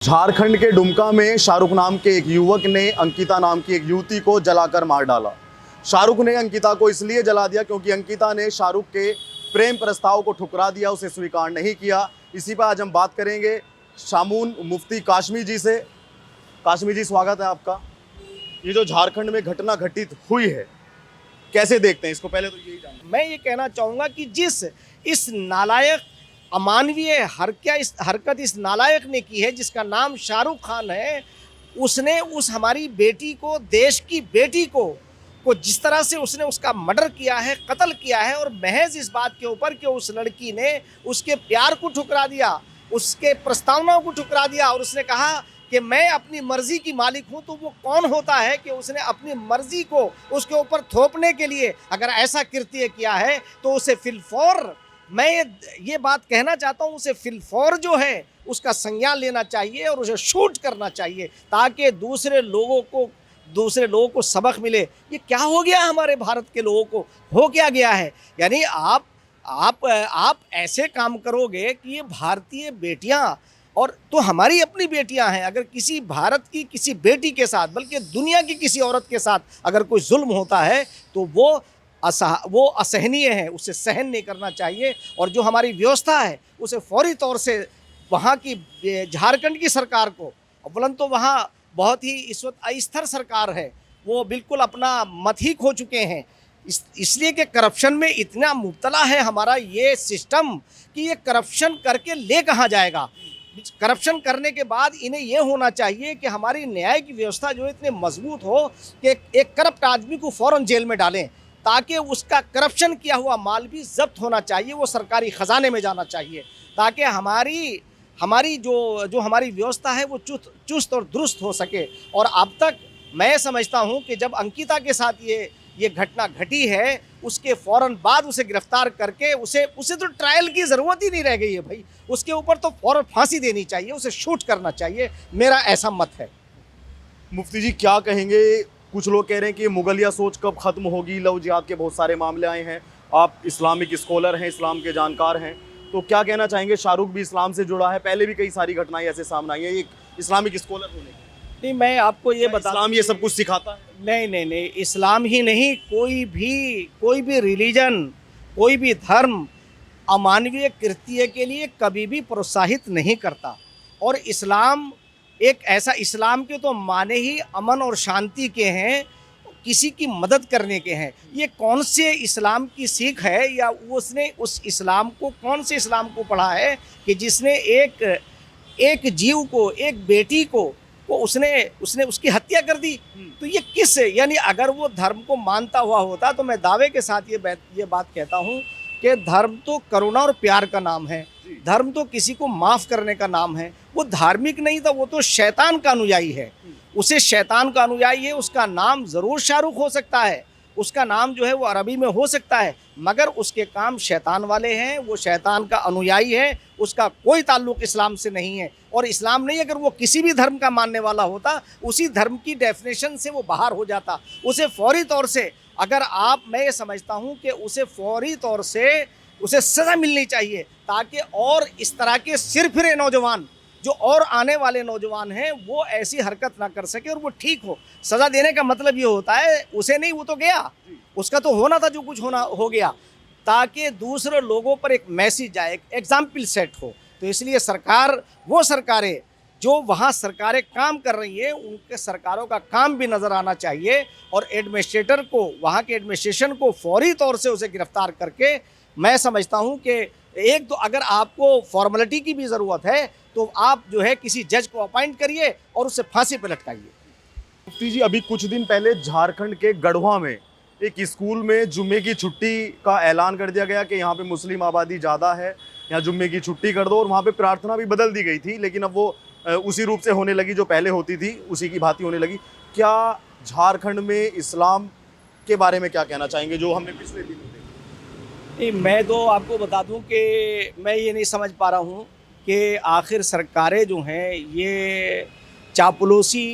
झारखंड के दुमका में शाहरुख नाम के एक युवक ने अंकिता नाम की एक युवती को जलाकर मार डाला। शाहरुख ने अंकिता को इसलिए जला दिया क्योंकि अंकिता ने शाहरुख के प्रेम प्रस्ताव को ठुकरा दिया, उसे स्वीकार नहीं किया। इसी पर आज हम बात करेंगे शामून मुफ्ती काशमी जी से। काशमी जी, स्वागत है आपका। ये जो झारखंड में घटना घटित हुई है, कैसे देखते हैं इसको? पहले तो यही जानना। मैं ये कहना चाहूँगा कि इस नालायक अमानवीय हरकत इस नालायक ने की है, जिसका नाम शाहरुख खान है, उसने उस हमारी बेटी को, देश की बेटी को जिस तरह से उसने उसका मर्डर किया है, कत्ल किया है, और महज इस बात के ऊपर कि उस लड़की ने उसके प्यार को ठुकरा दिया, उसके प्रस्तावनाओं को ठुकरा दिया, और उसने कहा कि मैं अपनी मर्जी की मालिक हूं। तो वो कौन होता है कि उसने अपनी मर्जी को उसके ऊपर थोपने के लिए अगर ऐसा कृत्य किया है, तो उसे फिलफौर, मैं ये बात कहना चाहता हूं, उसे फिलफौर जो है उसका संज्ञान लेना चाहिए और उसे शूट करना चाहिए, ताकि दूसरे लोगों को सबक मिले। ये क्या हो गया हमारे भारत के लोगों को, हो क्या गया है? यानी आप ऐसे काम करोगे कि ये भारतीय बेटियां, और तो हमारी अपनी बेटियां हैं, अगर किसी भारत की किसी बेटी के साथ, बल्कि दुनिया की किसी औरत के साथ अगर कोई जुल्म होता है, तो वो असहनीय है, उसे सहन नहीं करना चाहिए। और जो हमारी व्यवस्था है उसे फौरी तौर से वहाँ की झारखंड की सरकार को, अवलन तो वहाँ बहुत ही इस वक्त अस्थिर सरकार है, वो बिल्कुल अपना मत ही खो चुके हैं, इसलिए कि करप्शन में इतना मुब्तला है हमारा ये सिस्टम कि ये करप्शन करके ले कहाँ जाएगा। करप्शन करने के बाद इन्हें यह होना चाहिए कि हमारी न्याय की व्यवस्था जो है इतने मजबूत हो कि एक करप्ट आदमी को फ़ौरन जेल में डालें, ताकि उसका करप्शन किया हुआ माल भी जब्त होना चाहिए, वो सरकारी ख़जाने में जाना चाहिए, ताकि हमारी जो हमारी व्यवस्था है वो चुस्त और दुरुस्त हो सके। और अब तक मैं समझता हूँ कि जब अंकिता के साथ ये घटना घटी है, उसके फ़ौरन बाद उसे गिरफ्तार करके उसे तो ट्रायल की ज़रूरत ही नहीं रह गई है भाई, उसके ऊपर तो फ़ौरन फांसी देनी चाहिए, उसे शूट करना चाहिए, मेरा ऐसा मत है। मुफ्ती जी, क्या कहेंगे? कुछ लोग कह रहे हैं कि मुगलिया सोच कब ख़त्म होगी, लव जिहाद के बहुत सारे मामले आए हैं, आप इस्लामिक स्कॉलर हैं, इस्लाम के जानकार हैं, तो क्या कहना चाहेंगे? शाहरुख भी इस्लाम से जुड़ा है, पहले भी कई सारी घटनाएं ऐसे सामने आई हैं, एक इस्लामिक स्कॉलर होने की। नहीं, मैं आपको ये बता, इस्लाम ये सब कुछ सिखाता है? नहीं, इस्लाम ही नहीं, कोई भी रिलीजन, कोई भी धर्म अमानवीय कृत्य के लिए कभी भी प्रोत्साहित नहीं करता। और इस्लाम एक ऐसा, इस्लाम के तो माने ही अमन और शांति के हैं, किसी की मदद करने के हैं। ये कौन से इस्लाम की सीख है, या उसने उस इस्लाम को, कौन से इस्लाम को पढ़ा है कि जिसने एक जीव को, एक बेटी को उसने उसकी हत्या कर दी? तो ये किस, यानी अगर वो धर्म को मानता हुआ होता, तो मैं दावे के साथ ये बात कहता हूँ कि धर्म तो करुणा और प्यार का नाम है, धर्म तो किसी को माफ़ करने का नाम है। वो धार्मिक नहीं था, वो तो शैतान का अनुयायी है, उसे शैतान का अनुयायी है। उसका नाम ज़रूर शाहरुख हो सकता है, उसका नाम जो है वो अरबी में हो सकता है, मगर उसके काम शैतान वाले हैं, वो शैतान का अनुयायी है, उसका कोई ताल्लुक़ इस्लाम से नहीं है। और इस्लाम नहीं, अगर वो किसी भी धर्म का मानने वाला होता, उसी धर्म की डेफिनेशन से वो बाहर हो जाता। उसे फौरी तौर से, मैं ये समझता हूँ कि उसे फौरी तौर से उसे सज़ा मिलनी चाहिए, ताकि और इस तरह के सिरफिरे नौजवान, जो और आने वाले नौजवान हैं, वो ऐसी हरकत ना कर सके और वो ठीक हो। सज़ा देने का मतलब ये होता है, उसे नहीं, वो तो गया, उसका तो होना था, जो कुछ होना हो गया, ताकि दूसरे लोगों पर एक मैसेज जाए, एक एग्जाम्पल सेट हो। तो इसलिए वो सरकारें जो वहाँ सरकारें काम कर रही हैं, उनके सरकारों का काम भी नज़र आना चाहिए, और एडमिनिस्ट्रेटर को, वहाँ के एडमिनिस्ट्रेशन को फौरी तौर से उसे गिरफ्तार करके, मैं समझता हूँ कि एक तो अगर आपको फॉर्मेलिटी की भी ज़रूरत है, तो आप जो है किसी जज को अपॉइंट करिए और उसे फांसी पर लटकाइए। मुफ्ती जी, अभी कुछ दिन पहले झारखंड के गढ़वा में एक स्कूल में जुम्मे की छुट्टी का ऐलान कर दिया गया कि यहाँ पे मुस्लिम आबादी ज़्यादा है, यहाँ जुम्मे की छुट्टी कर दो, और वहाँ पे प्रार्थना भी बदल दी गई थी, लेकिन अब वो उसी रूप से होने लगी जो पहले होती थी, उसी की भांति होने लगी। क्या झारखंड में इस्लाम के बारे में क्या कहना चाहेंगे, जो हमने पिछले दिन नहीं, मैं तो आपको बता दूं कि मैं ये नहीं समझ पा रहा हूं कि आखिर सरकारें जो हैं ये चापलूसी,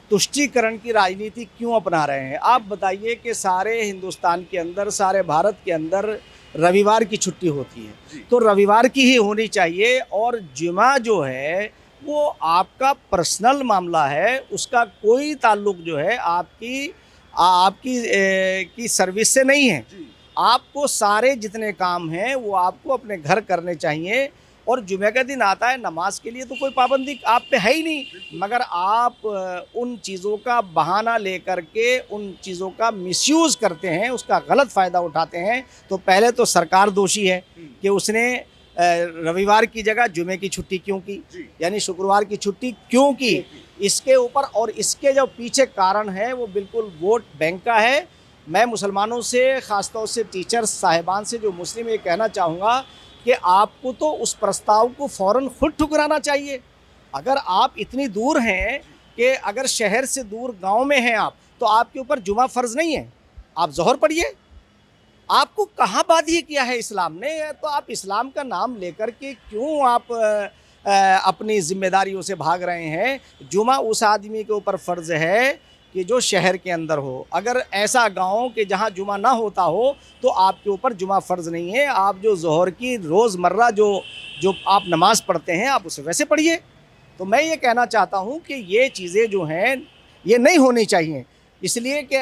तुष्टीकरण की राजनीति क्यों अपना रहे हैं। आप बताइए कि सारे हिंदुस्तान के अंदर, सारे भारत के अंदर रविवार की छुट्टी होती है, तो रविवार की ही होनी चाहिए। और जुमा जो है वो आपका पर्सनल मामला है, उसका कोई ताल्लुक जो है आपकी सर्विस से नहीं है। आपको सारे जितने काम हैं वो आपको अपने घर करने चाहिए। और जुमे का दिन आता है, नमाज के लिए तो कोई पाबंदी आप पे है ही नहीं, मगर आप उन चीज़ों का बहाना लेकर के उन चीज़ों का मिसयूज़ करते हैं, उसका गलत फ़ायदा उठाते हैं। तो पहले तो सरकार दोषी है कि उसने रविवार की जगह जुमे की छुट्टी क्यों की, यानी शुक्रवार की छुट्टी क्यों की, इसके ऊपर। और इसके जो पीछे कारण है वो बिल्कुल वोट बैंक का है। मैं मुसलमानों से, ख़ासतौर से टीचर्स साहिबान से जो मुस्लिम, ये कहना चाहूँगा कि आपको तो उस प्रस्ताव को फ़ौरन खुद ठुकराना चाहिए। अगर आप इतनी दूर हैं कि अगर शहर से दूर गांव में हैं आप, तो आपके ऊपर जुमा फ़र्ज़ नहीं है, आप ज़ोहर पढ़िए। आपको कहाँ बाध्य किया है इस्लाम ने? तो आप इस्लाम का नाम लेकर के क्यों आप अपनी ज़िम्मेदारियों से भाग रहे हैं? जुमा उस आदमी के ऊपर फ़र्ज़ है कि जो शहर के अंदर हो। अगर ऐसा गांव कि जहां जुमा ना होता हो तो आपके ऊपर जुमा फ़र्ज़ नहीं है। आप जो ज़ोहर की रोज़मर्रा जो आप नमाज़ पढ़ते हैं, आप उसे वैसे पढ़िए। तो मैं ये कहना चाहता हूं कि ये चीज़ें जो हैं ये नहीं होनी चाहिए। इसलिए कि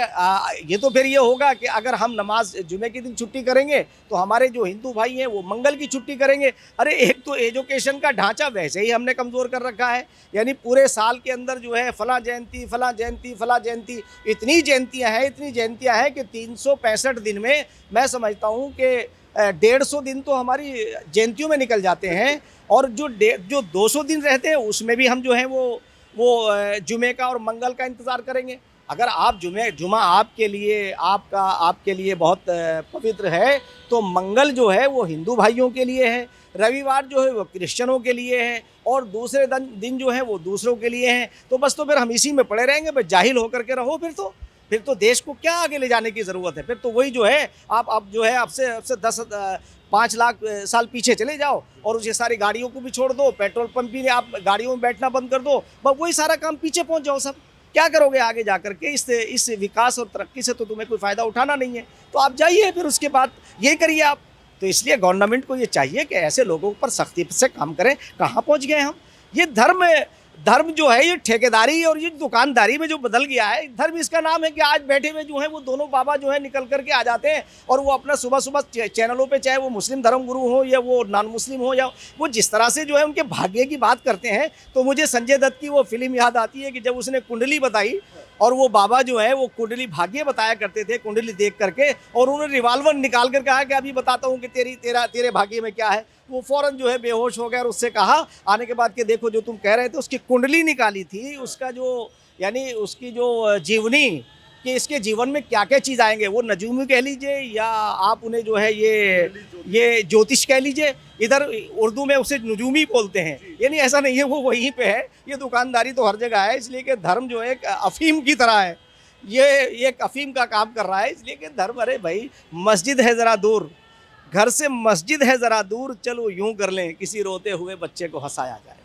ये तो फिर ये होगा कि अगर हम नमाज जुमे के दिन छुट्टी करेंगे तो हमारे जो हिंदू भाई हैं वो मंगल की छुट्टी करेंगे। अरे एक तो एजुकेशन का ढांचा वैसे ही हमने कमज़ोर कर रखा है, यानी पूरे साल के अंदर जो है फ़लाँ जयंती, फ़लाँ जयंती, फ़लाँ जयंती, इतनी जयंतियाँ हैं कि 365 दिन में मैं समझता हूँ कि 150 दिन तो हमारी जयंतियों में निकल जाते हैं। और जो 200 दिन रहते हैं उसमें भी हम जो है वो जुमे का और मंगल का इंतज़ार करेंगे। अगर आप जुमा आपके लिए बहुत पवित्र है, तो मंगल जो है वो हिंदू भाइयों के लिए है, रविवार जो है वो क्रिश्चियनों के लिए है, और दूसरे दिन जो है वो दूसरों के लिए हैं। तो बस तो फिर हम इसी में पड़े रहेंगे, बस जाहिल होकर के रहो। फिर तो देश को क्या आगे ले जाने की ज़रूरत है? फिर तो वही जो है आप जो है आपसे 5 लाख साल पीछे चले जाओ और उसे सारी गाड़ियों को भी छोड़ दो, पेट्रोल पंप भी आप गाड़ियों में बैठना बंद कर दो, बस वही सारा काम पीछे पहुंच जाओ। सब क्या करोगे आगे जा कर के? इस विकास और तरक्की से तो तुम्हें कोई फ़ायदा उठाना नहीं है। तो आप जाइए, फिर उसके बाद ये करिए आप। तो इसलिए गवर्नमेंट को ये चाहिए कि ऐसे लोगों पर सख्ती से काम करें। कहाँ पहुँच गए हम? ये धर्म जो है ये ठेकेदारी और ये दुकानदारी में जो बदल गया है। धर्म इसका नाम है कि आज बैठे हुए जो हैं वो दोनों बाबा जो है निकल करके आ जाते हैं और वो अपना सुबह चैनलों पे, चाहे वो मुस्लिम धर्म गुरु हो या वो नॉन मुस्लिम हो, या वो जिस तरह से जो है उनके भाग्य की बात करते हैं। तो मुझे संजय दत्त की वो फिल्म याद आती है कि जब उसने कुंडली बताई और वो बाबा जो है वो कुंडली भाग्य बताया करते थे, कुंडली देख करके, और उन्होंने रिवाल्वर निकाल कर कहा कि अभी बताता हूँ कि तेरे भाग्य में क्या है। वो फ़ौरन जो है बेहोश हो गया और उससे कहा आने के बाद कि देखो जो तुम कह रहे थे, उसकी कुंडली निकाली थी, उसका जो यानी उसकी जो जीवनी, कि इसके जीवन में क्या क्या चीज़ आएंगे, वो नजूमी कह लीजिए या आप उन्हें जो है ये ज्योतिष कह लीजिए। इधर उर्दू में उसे नजूमी बोलते हैं, यानी ऐसा नहीं है वो वहीं पे है। ये दुकानदारी तो हर जगह है, इसलिए कि धर्म जो है एक अफीम की तरह है, ये एक अफीम का काम कर रहा है। इसलिए कि धर्म, अरे भाई मस्जिद है ज़रा दूर, घर से मस्जिद है ज़रा दूर, चलो यूं कर लें किसी रोते हुए बच्चे को हंसाया जाए।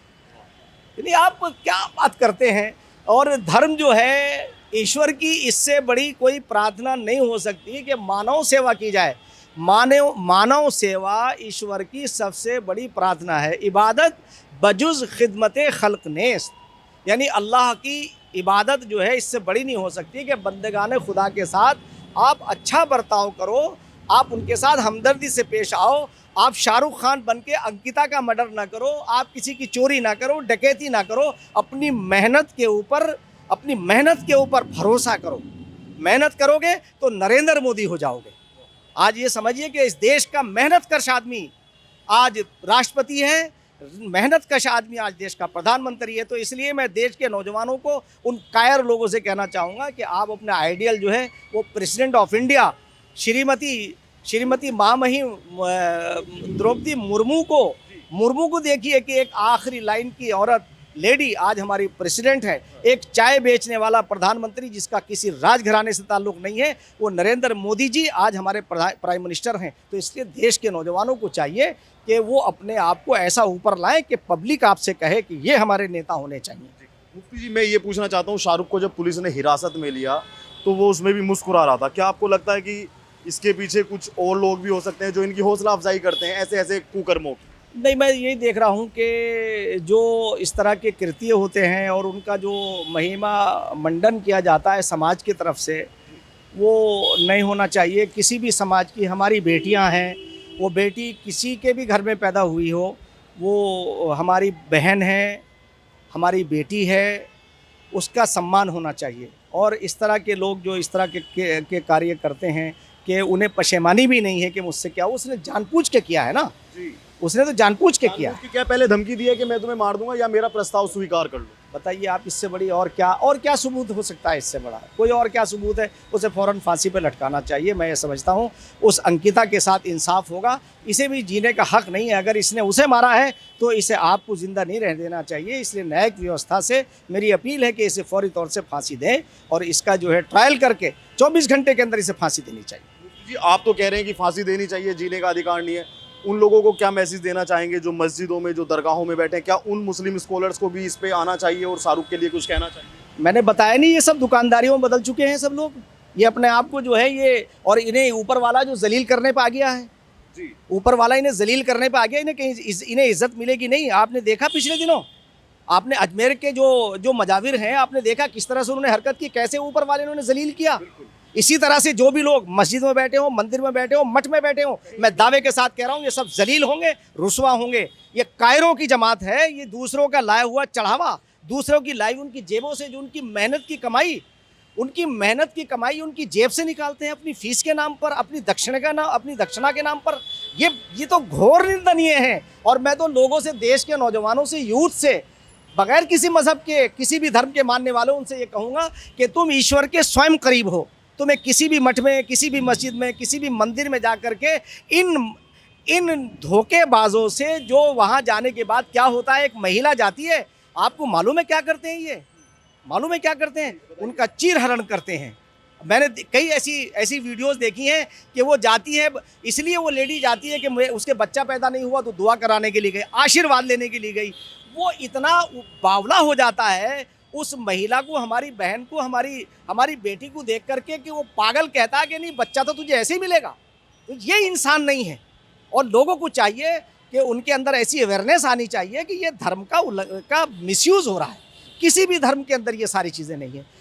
यानी आप क्या बात करते हैं? और धर्म जो है ईश्वर की, इससे बड़ी कोई प्रार्थना नहीं हो सकती कि मानव सेवा की जाए। मानव सेवा ईश्वर की सबसे बड़ी प्रार्थना है। इबादत बजुज़ खिदमत खल्क नेस्त, यानी अल्लाह की इबादत जो है इससे बड़ी नहीं हो सकती कि बंदगाने खुदा के साथ आप अच्छा बर्ताव करो, आप उनके साथ हमदर्दी से पेश आओ। आप शाहरुख खान बन के अंकिता का मर्डर ना करो, आप किसी की चोरी ना करो, डकैती ना करो। अपनी मेहनत के ऊपर भरोसा करो। मेहनत करोगे तो नरेंद्र मोदी हो जाओगे। आज ये समझिए कि इस देश का मेहनत कश आदमी आज राष्ट्रपति है, मेहनत कश आदमी आज देश का प्रधानमंत्री है। तो इसलिए मैं देश के नौजवानों को, उन कायर लोगों से कहना चाहूँगा कि आप अपना आइडियल जो है वो प्रेसिडेंट ऑफ इंडिया श्रीमती महामहिम द्रौपदी मुर्मू को देखिए कि एक आखिरी लाइन की औरत, लेडी आज हमारी प्रेसिडेंट है। एक चाय बेचने वाला प्रधानमंत्री जिसका किसी राजघराने से ताल्लुक़ नहीं है, वो नरेंद्र मोदी जी आज हमारे प्राइम मिनिस्टर हैं। तो इसलिए देश के नौजवानों को चाहिए कि वो अपने आप को ऐसा ऊपर लाएं कि पब्लिक आपसे कहे कि ये हमारे नेता होने चाहिए। मुफ्ती जी, मैं ये पूछना चाहता हूँ, शाहरुख को जब पुलिस ने हिरासत में लिया तो वो उसमें भी मुस्कुरा रहा था। क्या आपको लगता है कि इसके पीछे कुछ और लोग भी हो सकते हैं जो इनकी हौसला अफजाई करते हैं ऐसे ऐसे कुकर्मों की? नहीं, मैं यही देख रहा हूँ कि जो इस तरह के कृत्य होते हैं और उनका जो महिमा मंडन किया जाता है समाज की तरफ से, वो नहीं होना चाहिए। किसी भी समाज की हमारी बेटियां हैं, वो बेटी किसी के भी घर में पैदा हुई हो, वो हमारी बहन है, हमारी बेटी है, उसका सम्मान होना चाहिए। और इस तरह के लोग जो इस तरह के कार्य करते हैं कि उन्हें पशेमानी भी नहीं है कि मुझसे क्या, उसने जानबूझ के किया है ना, जी, उसने तो जानबूझ के किया है। उसकी क्या पहले धमकी दी है कि मैं तुम्हें मार दूंगा या मेरा प्रस्ताव स्वीकार कर लो? बताइए आप, इससे बड़ी और क्या सबूत हो सकता है इससे बड़ा? कोई और क्या सबूत है? उसे फ़ौरन फांसी पे लटकाना चाहिए। मैं ये समझता हूँ उस अंकिता के साथ इंसाफ होगा। इसे भी जीने का हक नहीं है। अगर इसने उसे मारा है तो इसे आपको ज़िंदा नहीं रहने देना चाहिए। इसलिए न्यायिक व्यवस्था से मेरी अपील है कि इसे फौरी तौर से फांसी दें और इसका जो है ट्रायल करके 24 घंटे के अंदर इसे फांसी देनी चाहिए। जी, आप तो कह रहे हैं कि फांसी देनी चाहिए, जीने का अधिकार नहीं है। उन लोगों को क्या मैसेज देना चाहेंगे जो मस्जिदों में, जो दरगाहों में बैठे हैं? क्या उन मुस्लिम स्कॉलर्स को भी इस पे आना चाहिए और शाहरुख के लिए कुछ कहना चाहिए? मैंने बताया नहीं, ये सब दुकानदारियों में बदल चुके हैं सब लोग। ये अपने आप को जो है ये, और इन्हें ऊपर वाला जो जलील करने पे आ गया है, जी, ऊपर वाला इन्हें जलील करने पे आ गया। इन्हें कहीं इन्हें इज्जत मिलेगी नहीं। आपने देखा पिछले दिनों, आपने अजमेर के जो मजाविर हैं, आपने देखा किस तरह से उन्होंने हरकत की, कैसे ऊपर वाले इन्होंने जलील किया। इसी तरह से जो भी लोग मस्जिद में बैठे हो, मंदिर में बैठे हो, मठ में बैठे हो, मैं दावे के साथ कह रहा हूँ ये सब जलील होंगे, रुसवा होंगे। ये कायरों की जमात है। ये दूसरों का लाया हुआ चढ़ावा, दूसरों की लाई उनकी जेबों से, जो उनकी मेहनत की कमाई, उनकी जेब से निकालते हैं अपनी फीस के नाम पर, अपनी दक्षिणा के नाम पर। ये तो घोर निंदनीय है। और मैं तो लोगों से, देश के नौजवानों से, यूथ से, बगैर किसी मजहब के, किसी भी धर्म के मानने वालों, उनसे ये कहूँगा कि तुम ईश्वर के स्वयं करीब हो। तुम्हें किसी भी मठ में, किसी भी मस्जिद में, किसी भी मंदिर में जा कर के इन धोखेबाजों से, जो वहाँ जाने के बाद क्या होता है, एक महिला जाती है, आपको मालूम है क्या करते हैं ये? मालूम है क्या करते हैं? उनका चीरहरण करते हैं। मैंने कई ऐसी वीडियोस देखी हैं कि वो जाती है, इसलिए वो लेडी जाती है कि उसके बच्चा पैदा नहीं हुआ तो दुआ कराने के लिए गई, आशीर्वाद लेने के लिए गई। वो इतना बावला हो जाता है उस महिला को, हमारी बहन को, हमारी बेटी को देख करके कि वो पागल कहता है कि नहीं, बच्चा तो तुझे ऐसे ही मिलेगा। तो ये इंसान नहीं है। और लोगों को चाहिए कि उनके अंदर ऐसी अवेयरनेस आनी चाहिए कि ये धर्म का मिसयूज़ हो रहा है। किसी भी धर्म के अंदर ये सारी चीज़ें नहीं है।